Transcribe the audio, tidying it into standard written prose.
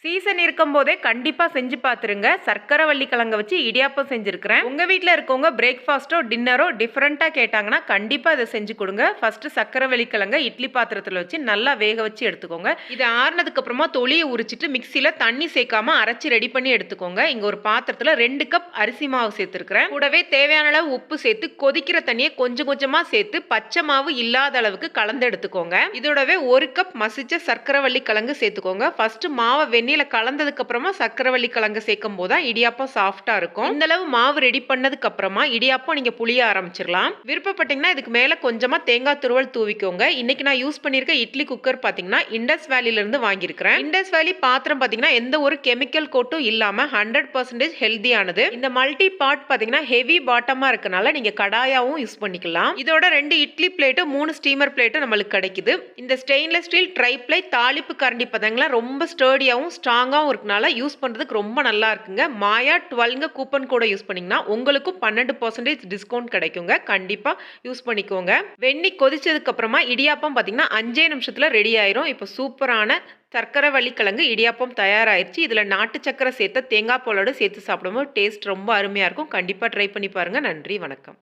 Season இருக்கும்போதே கண்டிப்பா செஞ்சு பார்த்துருங்க. சர்க்கரை வள்ளி கிழங்க வச்சு இடியாப்பம் செஞ்சிருக்கிறேன். உங்க வீட்ல இருக்கவங்க பிரேக்ஃபாஸ்ட்டோ, டின்னரோ டிஃபரண்டா கேட்டாங்கன்னா, கண்டிப்பா இத செஞ்சு குடுங்க. ஃபர்ஸ்ட்டு சர்க்கரை வள்ளி கிழங்க இட்லி பாத்திரத்துல வச்சு நல்லா வேக வச்சு எடுத்துக்கோங்க. இது ஆறுனதுக்கு அப்புறமா தொலிய உரிச்சிட்டு மிக்ஸில தண்ணி சேர்க்காம அரைச்சு ரெடி பண்ணி எடுத்துக்கோங்க. இங்க ஒரு பாத்திரத்துல 2 கப் அரிசி மாவு சேர்த்திருக்கிறேன். கூடவே தேவையான அளவு உப்பு சேர்த்து கொதிக்கிற தண்ணிய கொஞ்சம் கொஞ்சமா சேர்த்து பச்சை மாவு இல்லாத அளவுக்கு கலந்து எடுத்துக்கோங்க. இதோடவே 1 கப் மசிச்ச சர்க்கரை வள்ளி கிழங்கு சேர்த்துக்கோங்க. ஃபர்ஸ்ட்டு மாவ வெந்நீர்ல கலந்ததுக்கு அப்புறமா சர்க்கரைவள்ளி கிழங்கு சேர்க்கும் போது தான் இடியாப்பம் சாஃப்டா இருக்கும். இந்த அளவு மாவு ரெடி பண்ணதுக்கு அப்புறமா இடியாப்பம் நீங்க புளிய ஆரம்பிச்சிடலாம். விருப்பப்பட்டீங்கன்னா இதுக்கு மேல கொஞ்சமா தேங்காய் துருவல் தூவிக்கோங்க. இன்னைக்கு நான் யூஸ் பண்ணிருக்க இட்லி குக்கர் பாத்தீங்கன்னா இண்டஸ் வேலில இருந்து வாங்கியிருக்கிறேன். இண்டஸ் வேலி பாத்திரம் பாத்தீங்கன்னா எந்த ஒரு கெமிக்கல் கோட்டும் இல்லாம 100% ஹெல்தியானது. இந்த மல்டி பார்ட் பாத்தீங்கன்னா ஹெவி பாட்டமா இருக்கனால நீங்க கடாயாவும் யூஸ் பண்ணிக்கலாம். இதோட 2 இட்லி பிளேட்டும் 3 ஸ்டீமர் பிளேட்டும் நம்மளுக்கு கிடைக்குது. இந்த ஸ்டெயின்லெஸ் ஸ்டீல் ட்ரை பிளேட் தாளிப்பு கரண்டி பாத்தீங்கன்னா ரொம்ப ஸ்டர்டியாவும் ஸ்ட்ராங்காகவும் இருக்கனால யூஸ் பண்ணுறதுக்கு ரொம்ப நல்லா இருக்குங்க. மாயா 12 கூப்பன் கோடை யூஸ் பண்ணிங்கன்னா உங்களுக்கும் 12% டிஸ்கவுண்ட் கிடைக்குங்க. கண்டிப்பாக யூஸ் பண்ணிக்கோங்க. வெண்ணி கொதிச்சதுக்கு அப்புறமா இடியாப்பம் பார்த்தீங்கன்னா 5 நிமிஷத்தில் ரெடி ஆயிரும். இப்போ சூப்பரான சர்க்கரை வள்ளி கிழங்கு இடியாப்பம் தயாராகிடுச்சு. இதில் நாட்டு சக்கரை சேர்த்த தேங்காய் பாலோடு சேர்த்து சாப்பிடும்போது டேஸ்ட் ரொம்ப அருமையாக இருக்கும். கண்டிப்பாக ட்ரை பண்ணி பாருங்கள். நன்றி, வணக்கம்.